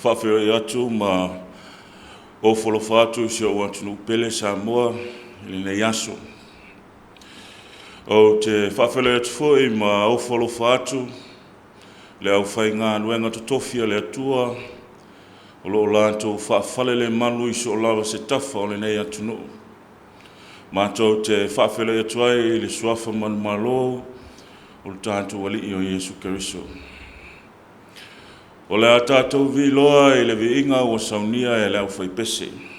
whawhewhi atu ma o wholofa atu si o atunu pele Samoa ili nei aso. O te whawhewhi atu fwoi ma o wholofa atu le au whainga nuenga tutofia le atua o lo lanto whawhalele manu iso o lawa se tafa o le nei atunu. Mātou te whawhewhi atu ai le suafa manu malo o le tātou wali i o Yesu Keriso. O le a tātou vi loa i le vi inga o saunia e le au whaipese. Yeah.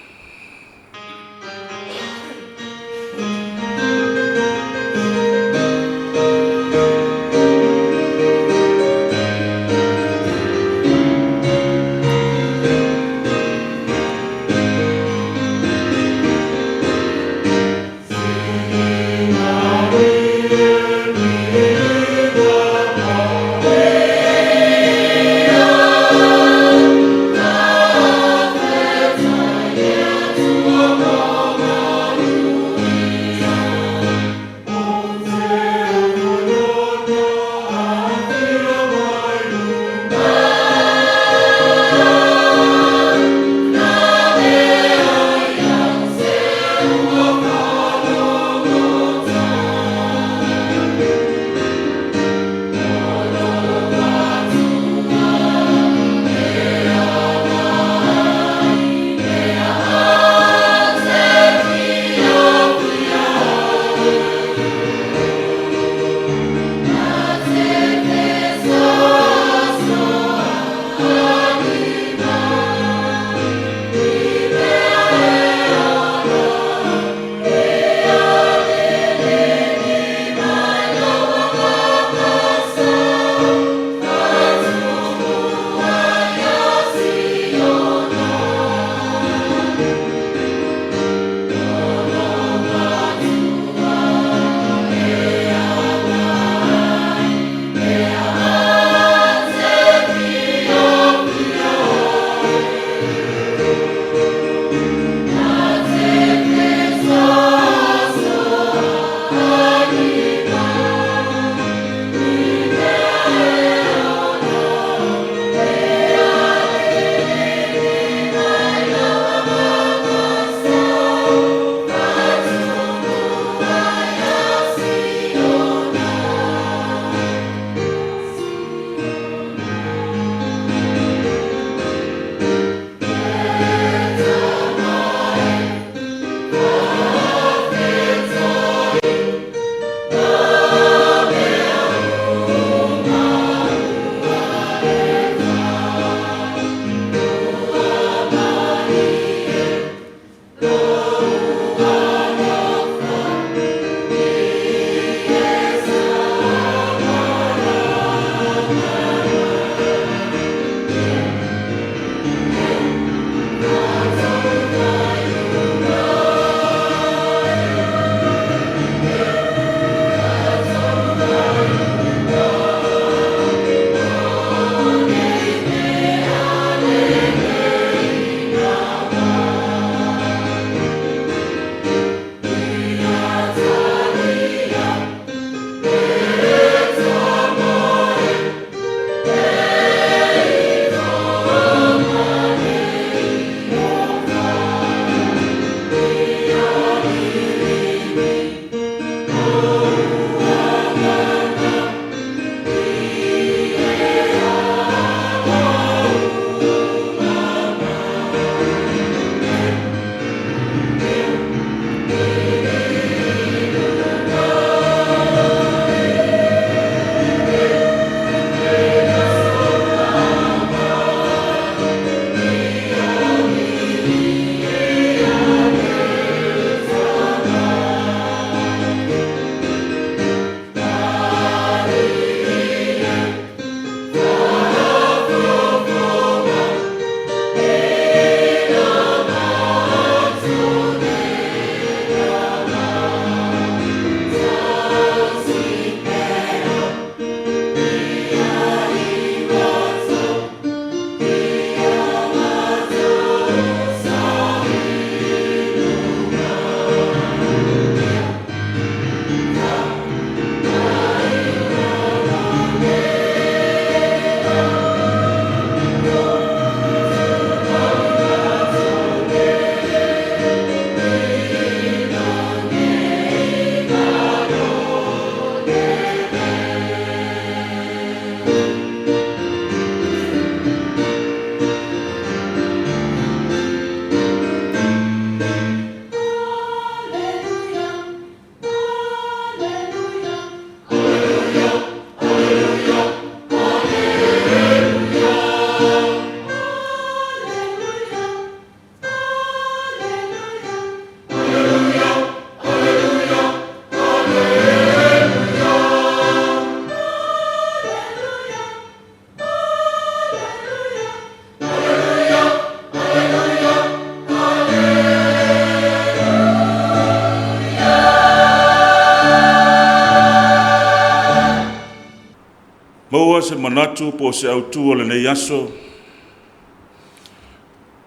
Maua se manatu po se autua le nei aso.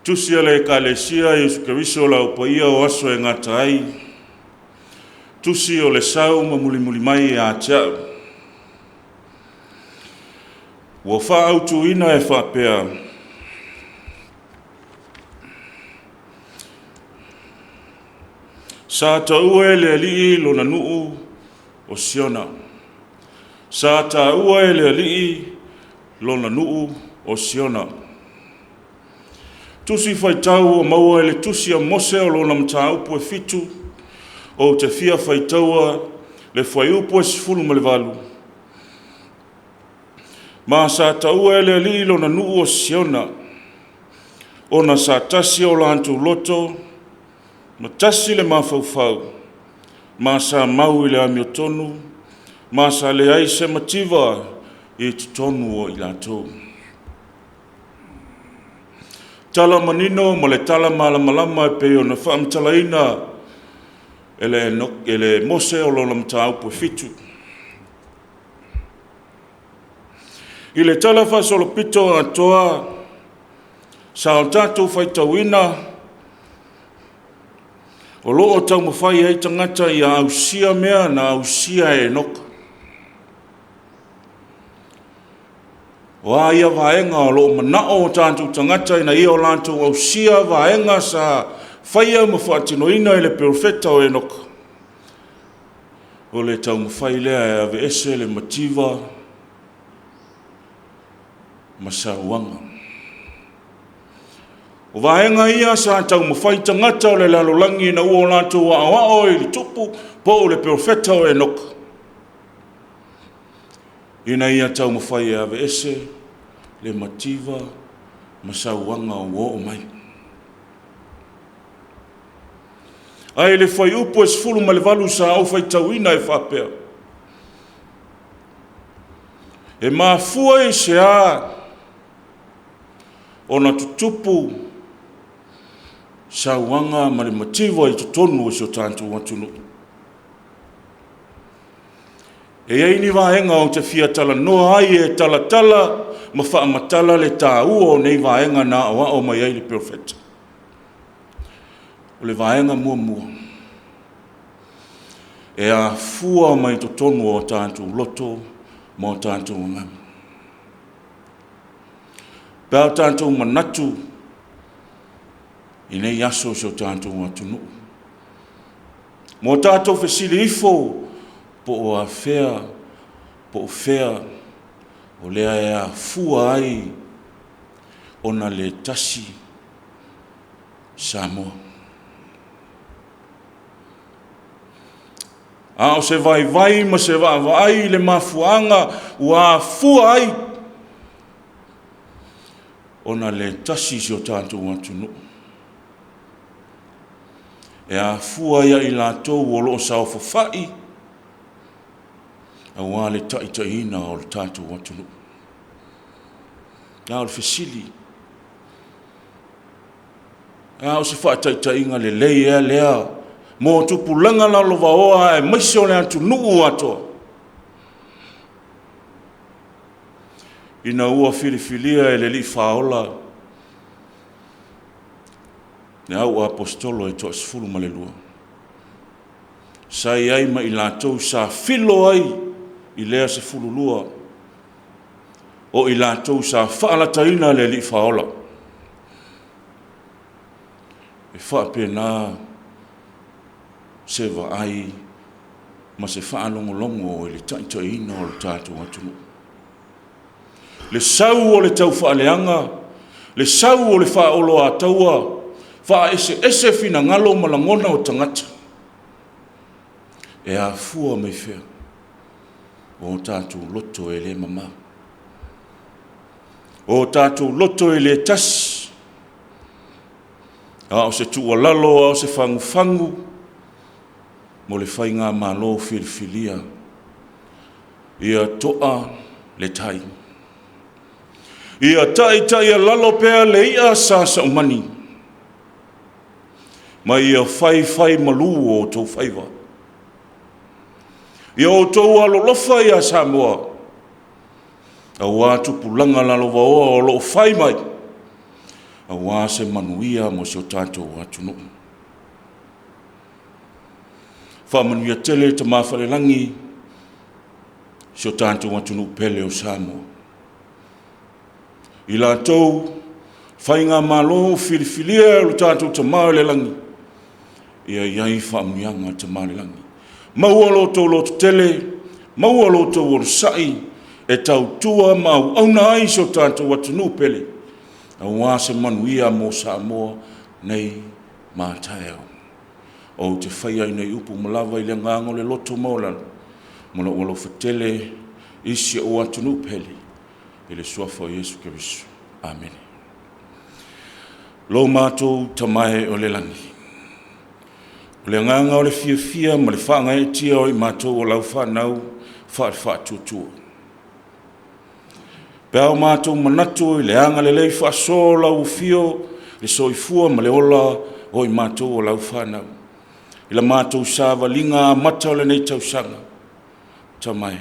Tusi ale ekalesia Yesu Keriso la upaia o aso e ngata ai. Tusi o le sau ma muli mai a tia. Ua wha autu ina e wha pea. Sa ta ue le alii lo na nuu o siona. Sa ta ue le alii lo na nuu o siona. Tusi fai tau o maua ele tusi a mose o lo na mta upu e fitu. O te fia fai taua le fai upu e sifulu ma le valu. Ma sa ta ue le alii lo na nuu o siona. O na sa tasi o lantu loto. Ma tasi le mafaufau, ma sa mau i le amiotonu, ma sa le ai se mativa i tutonu o i latou. Tala manino ma le tala malamalama e peo na whaamtalaina ele mose o lona mtaupu e fitu. I le tala whasolo pito a toa, sa o tātou whaitawina, o loo tau mawhai ai tangata i a ausia mea na ausia e noka. O a ia vaenga o loo manao o tātou tangata i na ia o lantou ausia vaenga sa whaia mawhaatinoina i le perfeta o e noka. O le tau mawhai lea e ave ese le mativa masauanga. O vaenga ia sa tau mawhai tangata o le lalolangi na ua o lantou o i li tupu po o le perfeta o e noka. Ina ia tau mawhai e ave ese le mativa masauanga o mai. Ai le whai upu e sifulu ma le valu sa au whai tauina e whapea. E mafua e se a o na tutupu sauanga ma le mativa i tutonu o sio tātou atunu. E ei ni vaenga o te fia tala noa ai e tala ma whaamatala le tā ua o nei vaenga na awa o mai ai le perfeta. O le vaenga mua. E a fua mai tutonu o tātou loto ma o tātou ngam. Pea tātou manatu i nei aso se o tātou atunu. Mo tātou whesili ifo po o a whea, po o whea, o lea e a fua ai o na le tasi Samoa. A o se vai ma se vai le mafuanga ua fua ai o na le tasi se o tātou atunu. E a fua ia i lātou o loo sao whawhai, a wā le taitaina o le tātou atunu. Nā o le whesili. Nā o se whaataitainga le leia lea, mō tupu langa na lova oa e maise o le atunu atoa. Ina ua filifilia e le li whaola, ne au apostolo e toa sifuru ma le lua. Sai ai ma i lātou sa filo ai i lea sifuru lua. O i lātou sa whaalataina le li whaola. E whaapena se wa ai ma se whaalongolongo e le taitaina o le tātou atunu. Le sau o le tau whaaleanga, le sau o le whaolo a taua, wha ese fina ngalo malangona o tangata. E a fua mai whea. O tātou loto e le mama. O tātou loto e le tasi. A o se tua lalo, a o se fangu. Mo le whainga malo filfilia. Ia toa le tai. Ia tai a lalo pea le ia sa umani. Ma ia whai malu o tau whaiwa. Ia o tau alolofa ia Samoa. Awa tupulanga la lova o lo fai mai. Awa se manuia mo se o tātou atunu. Whamanuia tele te mawhalelangi se o tātou atunu pele o Samoa. I la tau, whainga malo whiriwhiria lo tātou te mawhalelangi. Ia iai whamuianga te mawhalelangi. Maua lo tau lo tele, maua lo tau o sai, e tau tua mau auna ai so tātou atunu pele. A wāse manuia mo Samoa nei mātai au. O te whaia i nei upu malawa i le ngango le loto maulana. Mula walo whatele isi o atunu pele. I le suafa o Yesu Kerisu. Amen. Lo mātou tamae o le langi. O le nganga o le fia ma le whaanga e tia o i mātou o lau whanau whaatutua. Pēo mātou manatu i le anga le lei whaasola u fio le soifua ma le ola o i mātou o lau whanau. I la mātou sāwa linga mata o le nei tausanga. Tamai,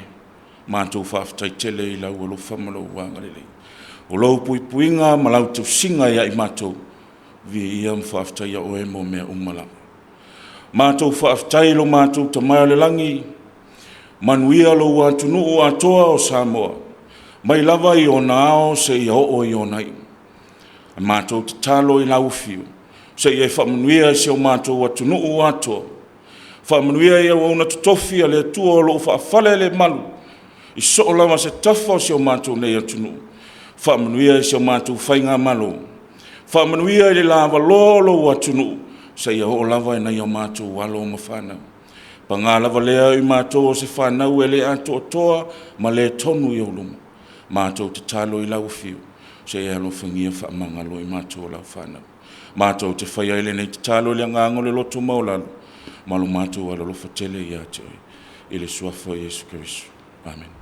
mātou whaafitai tele i lau alo whamalo wanga le lei. O lau puipuinga ma lau tau singa ia i mātou vi ia mwhaafitai a oe mo mea umalanga. Mātou whaafitai lo mātou tamai o le langi, manuia lo atunu o atoa o Samoa. Mai lava i o nao se i o i o nai. A mātou te talo i lau fiu. Se i e whamanuia se o mātou atunu o atoa. Whamanuia i au na tutofi a le atua o lo whaafale le malu. I so o lama se tafa se o mātou nei atunu. Whamanuia se o mātou whainga malo. Whamanuia i le lava lolo o atunu. Se i o lava i nei o mātou walo ma whanau. Pa ngā lava lea i mātou o se whanau e le ato toa ma le tonu i o luma. Mātou te talo i lau fiu, se e alo whangia whaamangalo i mātou lau whanau. Mātou te whaia ele nei te talo le ngango le loto maulalo, malo mātou alo lo whatele i ate i le suafa Yesu Kerisu. Amen.